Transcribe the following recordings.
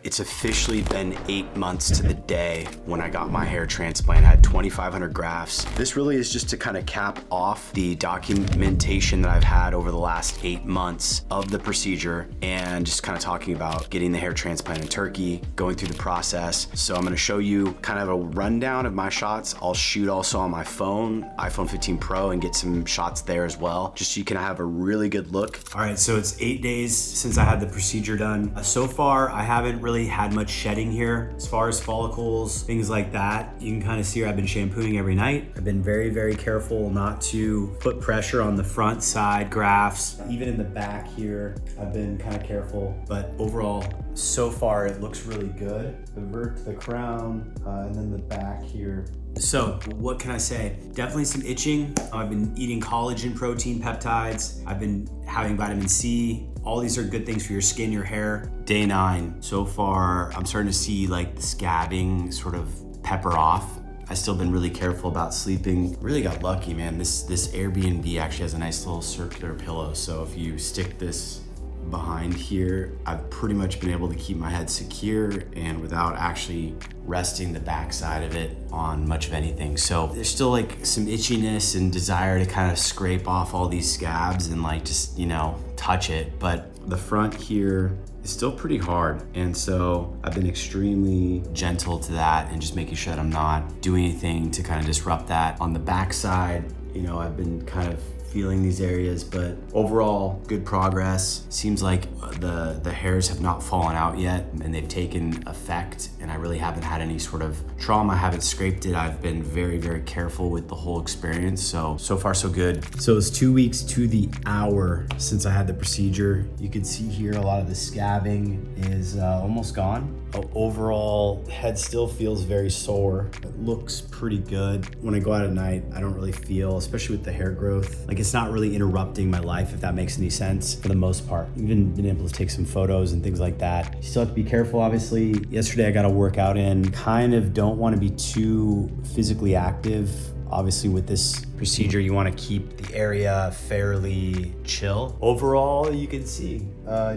It's officially been 8 months to the day when I got my hair transplant. I had 2,500 grafts. This really is just to kind of cap off the documentation that I've had over the last 8 months of the procedure and just kind of talking about getting the hair transplant in Turkey, going through the process. So I'm gonna show you kind of a rundown of my shots. I'll shoot also on my phone, iPhone 15 Pro, and get some shots there as well, just so you can have a really good look. All right, so it's 8 days since I had the procedure done. So far, I haven't really had much shedding here. As far as follicles, things like that, you can kind of see here I've been shampooing every night. I've been very, very careful not to put pressure on the front side grafts. Even in the back here, I've been kind of careful, but overall, so far it looks really good. The vert to the crown, and then the back here. So what can I say? Definitely some itching. I've been eating collagen protein peptides. I've been having vitamin C. All these are good things for your skin, your hair. Day 9, so far, I'm starting to see like the scabbing sort of pepper off. I've still been really careful about sleeping. Really got lucky, man. This Airbnb actually has a nice little circular pillow. So if you stick this behind here, I've pretty much been able to keep my head secure and without actually resting the backside of it on much of anything. So there's still like some itchiness and desire to kind of scrape off all these scabs and like just, you know, touch it. But the front here is still pretty hard. And so I've been extremely gentle to that and just making sure that I'm not doing anything to kind of disrupt that. On the backside, you know, I've been kind of feeling these areas, but overall good progress. Seems like the hairs have not fallen out yet and they've taken effect, and I really haven't had any sort of trauma. I haven't scraped it. I've been very, very careful with the whole experience. So far so good. So it's 2 weeks to the hour since I had the procedure. You can see here a lot of the scabbing is almost gone. Overall, head still feels very sore. It looks pretty good. When I go out at night, I don't really feel, especially with the hair growth, like it's not really interrupting my life, if that makes any sense, for the most part. Even been able to take some photos and things like that. You still have to be careful, obviously. Yesterday I got a workout in. Kind of don't want to be too physically active. Obviously with this procedure, you want to keep the area fairly chill. Overall, you can see,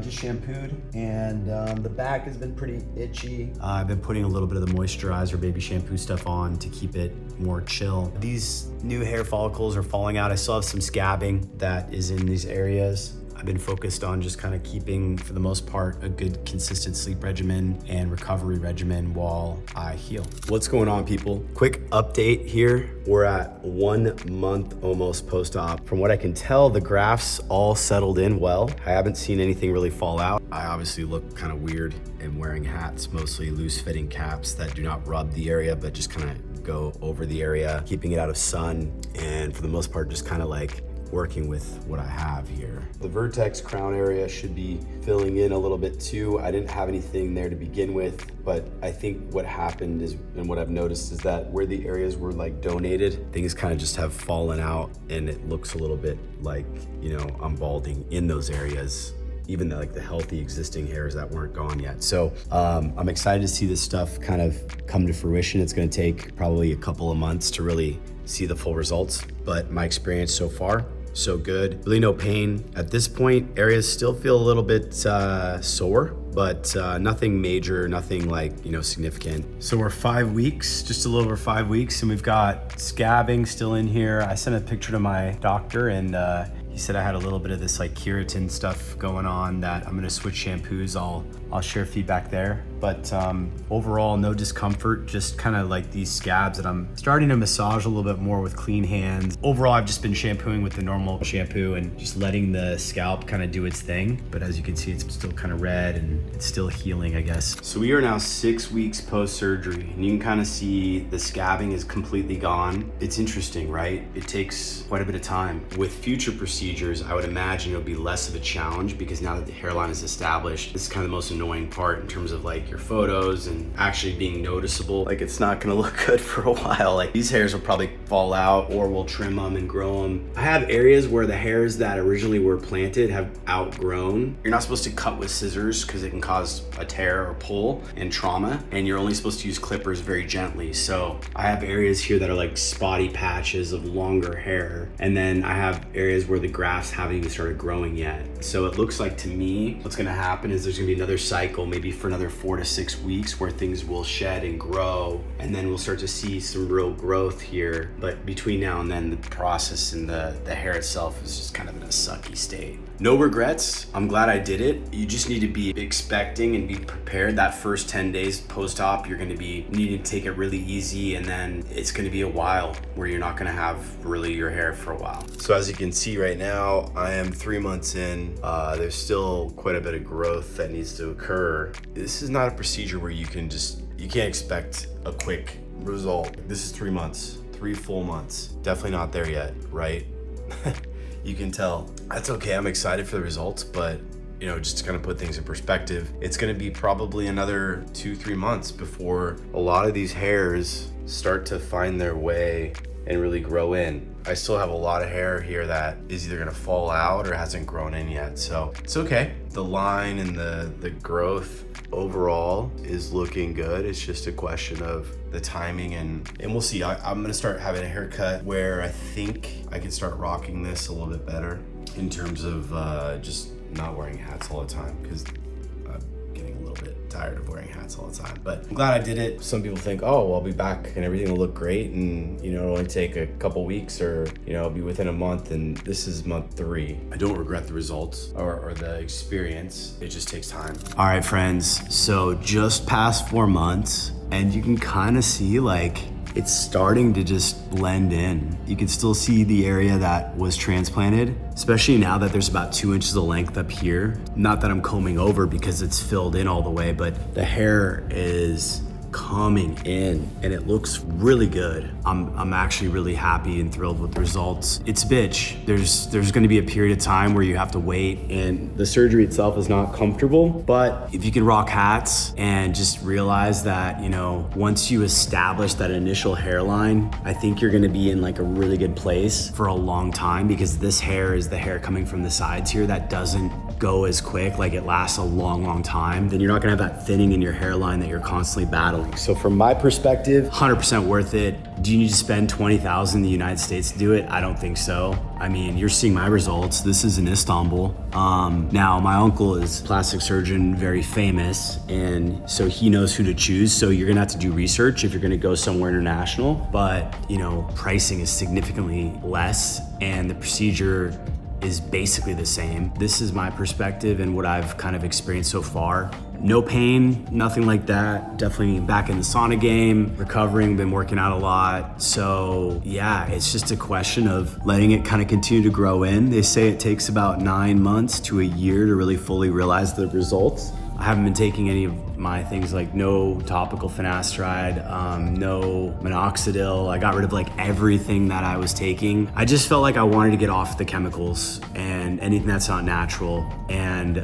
just shampooed, and the back has been pretty itchy. I've been putting a little bit of the moisturizer, baby shampoo stuff on to keep it more chill. These new hair follicles are falling out. I still have some scabbing that is in these areas. I've been focused on just kind of keeping, for the most part, a good consistent sleep regimen and recovery regimen while I heal. What's going on, people? Quick update here. We're at 1 month almost post-op. From what I can tell, the grafts all settled in well. I haven't seen anything really fall out. I obviously look kind of weird and wearing hats, mostly loose-fitting caps that do not rub the area, but just kind of go over the area, keeping it out of sun, and for the most part, just kind of like working with what I have here. The vertex crown area should be filling in a little bit too. I didn't have anything there to begin with, but I think what happened is, and what I've noticed is that where the areas were like donated, things kind of just have fallen out, and it looks a little bit like, you know, I'm balding in those areas, even like the healthy existing hairs that weren't gone yet. So I'm excited to see this stuff kind of come to fruition. It's gonna take probably a couple of months to really see the full results, but my experience so far, so good. Really no pain. At this point, areas still feel a little bit sore, but nothing major, nothing like, you know, significant. So we're 5 weeks, just a little over 5 weeks, and we've got scabbing still in here. I sent a picture to my doctor, and he said I had a little bit of this like keratin stuff going on that I'm gonna switch shampoos. I'll share feedback there. But overall, no discomfort, just kind of like these scabs that I'm starting to massage a little bit more with clean hands. Overall, I've just been shampooing with the normal shampoo and just letting the scalp kind of do its thing. But as you can see, it's still kind of red and it's still healing, I guess. So we are now 6 weeks post-surgery, and you can kind of see the scabbing is completely gone. It's interesting, right? It takes quite a bit of time. With future procedures, I would imagine it'll be less of a challenge, because now that the hairline is established, this is kind of the most annoying part in terms of like your photos and actually being noticeable. Like, it's not gonna look good for a while. Like, these hairs will probably fall out, or we'll trim them and grow them. I have areas where the hairs that originally were planted have outgrown. You're not supposed to cut with scissors because it can cause a tear or pull and trauma, and you're only supposed to use clippers very gently. So I have areas here that are like spotty patches of longer hair, and then I have areas where the grafts haven't even started growing yet. So it looks like, to me, what's gonna happen is there's gonna be another cycle, maybe for another 4 to 6 weeks where things will shed and grow, and then we'll start to see some real growth here. But between now and then, the process and the hair itself is just kind of in a sucky state. No regrets. I'm glad I did it. You just need to be expecting and be prepared. That first 10 days post-op, you're gonna be needing to take it really easy, and then it's gonna be a while where you're not gonna have really your hair for a while. So as you can see right now, I am 3 months in. There's still quite a bit of growth that needs to occur. This is not a procedure where you can't expect a quick result. This is 3 months, 3 full months. Definitely not there yet, right? You can tell. That's okay, I'm excited for the results, but just to kind of put things in perspective, it's gonna be probably another 2-3 months before a lot of these hairs start to find their way and really grow in. I still have a lot of hair here that is either gonna fall out or hasn't grown in yet, so it's okay. The line and the growth overall is looking good. It's just a question of the timing, and we'll see. I'm gonna start having a haircut where I think I can start rocking this a little bit better in terms of just not wearing hats all the time, because I'm getting a little bit tired of wearing hats all the time. But I'm glad I did it. Some people think, oh, well, I'll be back and everything will look great, and it'll only take a couple weeks, or it'll be within a month, and this is month 3. I don't regret the results or the experience. It just takes time. All right, friends, so just past 4 months, and you can kind of see it's starting to just blend in. You can still see the area that was transplanted, especially now that there's about 2 inches of length up here. Not that I'm combing over because it's filled in all the way, but the hair is coming in and it looks really good. I'm actually really happy and thrilled with the results. It's a bitch. There's gonna be a period of time where you have to wait, and the surgery itself is not comfortable, but if you can rock hats and just realize that, once you establish that initial hairline, I think you're gonna be in a really good place for a long time, because this hair is the hair coming from the sides here that doesn't go as quick, it lasts a long time. Then you're not gonna have that thinning in your hairline that you're constantly battling. So from my perspective, 100% worth it. Do you need to spend $20,000 in the United States to do it? I don't think so. I mean, you're seeing my results. This is in Istanbul. Now, my uncle is a plastic surgeon, very famous, and so he knows who to choose. So you're gonna have to do research if you're gonna go somewhere international, but pricing is significantly less, and the procedure is basically the same. This is my perspective and what I've kind of experienced so far. No pain, nothing like that. Definitely back in the sauna game, recovering, been working out a lot. So yeah, it's just a question of letting it kind of continue to grow in. They say it takes about 9 months to a year to really fully realize the results. I haven't been taking any of my things, no topical finasteride, no minoxidil. I got rid of everything that I was taking. I just felt like I wanted to get off the chemicals and anything that's not natural, and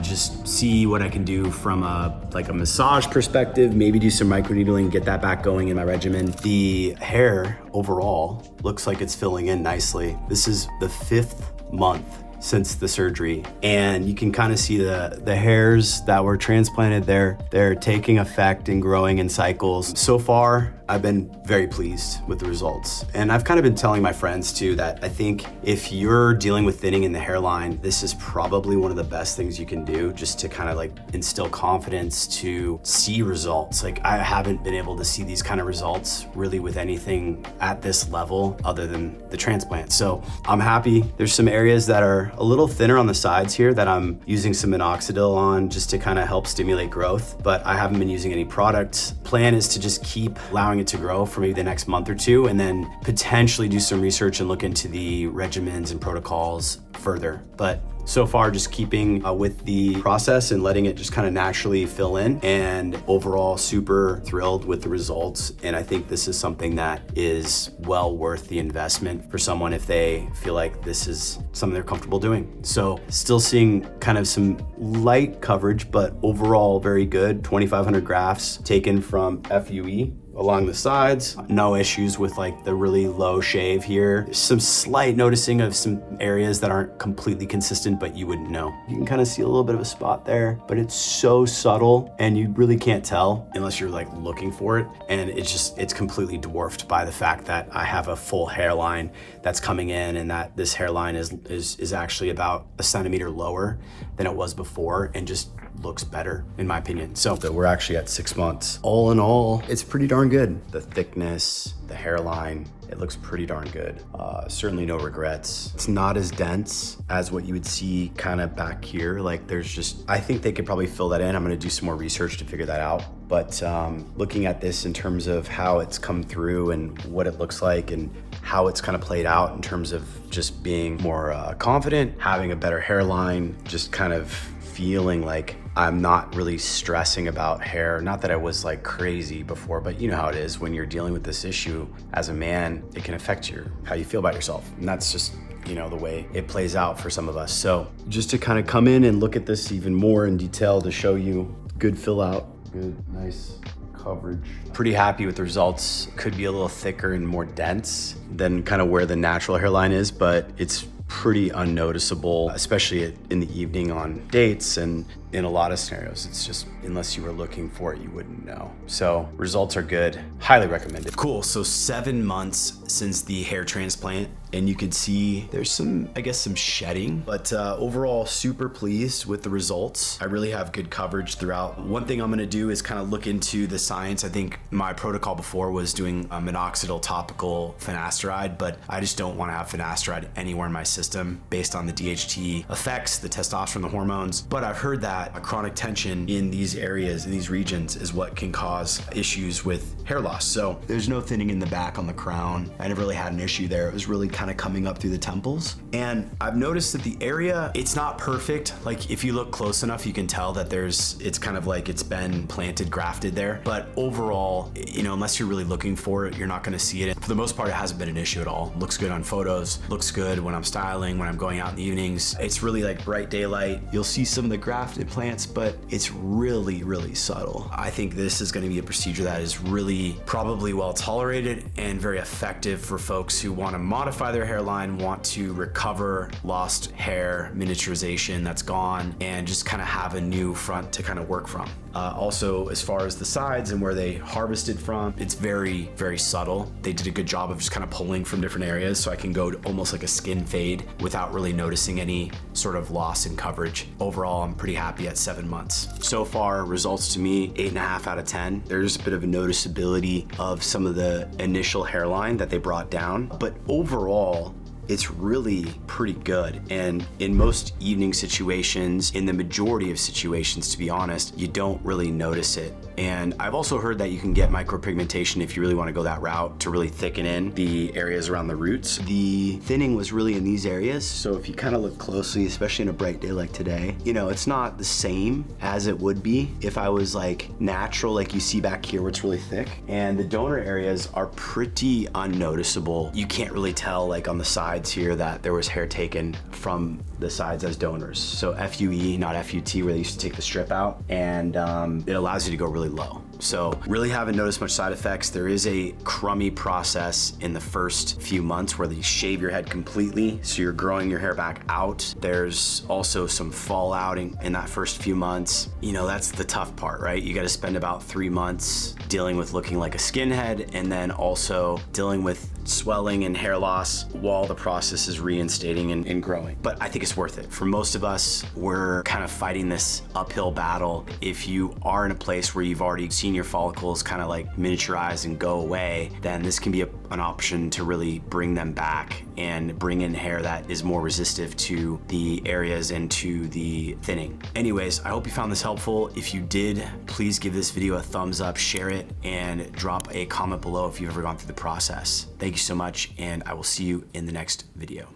just see what I can do from a massage perspective, maybe do some microneedling, get that back going in my regimen. The hair overall looks like it's filling in nicely. This is the 5th month since the surgery, and you can kind of see the hairs that were transplanted there. They're taking effect and growing in cycles. So far, I've been very pleased with the results. And I've kind of been telling my friends too that I think if you're dealing with thinning in the hairline, this is probably one of the best things you can do, just to kind of instill confidence to see results. I haven't been able to see these kind of results really with anything at this level other than the transplant. So I'm happy. There's some areas that are a little thinner on the sides here that I'm using some minoxidil on just to kind of help stimulate growth, but I haven't been using any products. Plan is to just keep allowing it to grow for maybe the next month or 2, and then potentially do some research and look into the regimens and protocols further. But so far, just keeping with the process and letting it just kind of naturally fill in, and overall super thrilled with the results. And I think this is something that is well worth the investment for someone if they feel like this is something they're comfortable doing. So still seeing kind of some light coverage, but overall very good. 2,500 grafts taken from FUE along the sides. No issues with the really low shave here. Some slight noticing of some areas that aren't completely consistent, but you wouldn't know. You can kind of see a little bit of a spot there, but it's so subtle and you really can't tell unless you're looking for it. And it's completely dwarfed by the fact that I have a full hairline that's coming in, and that this hairline is actually about a centimeter lower than it was before, and just looks better, in my opinion. So we're actually at 6 months. All in all, it's pretty darn good. The thickness, the hairline, it looks pretty darn good. Certainly no regrets. It's not as dense as what you would see kind of back here. Like there's just, I think they could probably fill that in. I'm gonna do some more research to figure that out. But looking at this in terms of how it's come through and what it looks like and how it's kind of played out in terms of just being more confident, having a better hairline, just kind of feeling like I'm not really stressing about hair. Not that I was like crazy before, but you know how it is when you're dealing with this issue as a man, it can affect how you feel about yourself. And that's just, you know, the way it plays out for some of us. So just to kind of come in and look at this even more in detail to show you good fill out, good, nice coverage. Pretty happy with the results. Could be a little thicker and more dense than kind of where the natural hairline is, but it's pretty unnoticeable, especially in the evening on dates and in a lot of scenarios. It's just, unless you were looking for it, you wouldn't know. So results are good, highly recommended. Cool, so 7 months since the hair transplant, and you can see there's some, I guess, some shedding, but overall super pleased with the results. I really have good coverage throughout. One thing I'm gonna do is kind of look into the science. I think my protocol before was doing a minoxidil topical finasteride, but I just don't wanna have finasteride anywhere in my system based on the DHT effects, the testosterone, the hormones. But I've heard that a chronic tension in these areas, in these regions, is what can cause issues with hair loss. So there's no thinning in the back on the crown. I never really had an issue there. It was really kind of coming up through the temples. And I've noticed that the area, it's not perfect. Like if you look close enough, you can tell that it's kind of like it's been planted, grafted there. But overall, you know, unless you're really looking for it, you're not gonna see it. For the most part, it hasn't been an issue at all. Looks good on photos, looks good when I'm styling, when I'm going out in the evenings. It's really like bright daylight. You'll see some of the grafted plants, but it's really, really subtle. I think this is gonna be a procedure that is really probably well tolerated and very effective for folks who wanna modify their hairline, want to recover lost hair, miniaturization that's gone, and just kind of have a new front to kind of work from. Also, as far as the sides and where they harvested from, it's very, very subtle. They did a good job of just kind of pulling from different areas, so I can go to almost like a skin fade without really noticing any sort of loss in coverage. Overall, I'm pretty happy at 7 months. So far, results to me, 8.5 out of 10. There's a bit of a noticeability of some of the initial hairline that they brought down, but overall, it's really pretty good. And in most evening situations, in the majority of situations, to be honest, you don't really notice it. And I've also heard that you can get micropigmentation if you really want to go that route to really thicken in the areas around the roots. The thinning was really in these areas. So if you kind of look closely, especially in a bright day like today, you know, it's not the same as it would be if I was like natural, like you see back here where it's really thick. And the donor areas are pretty unnoticeable. You can't really tell like on the sides here that there was hair taken from the sides as donors. So FUE, not FUT, where they used to take the strip out, and it allows you to go really low. So really haven't noticed much side effects. There is a crummy process in the first few months where you shave your head completely, so you're growing your hair back out. There's also some fallout in that first few months. You know, that's the tough part, right? You got to spend about 3 months dealing with looking like a skinhead, and then also dealing with swelling and hair loss while the process is reinstating and growing. But I think it's worth it. For most of us, we're kind of fighting this uphill battle. If you are in a place where you've already seen your follicles kind of like miniaturize and go away, then this can be an option to really bring them back and bring in hair that is more resistive to the areas and to the thinning. Anyways, I hope you found this helpful. If you did, please give this video a thumbs up, share it, and drop a comment below if you've ever gone through the process. Thank you so much, and I will see you in the next video.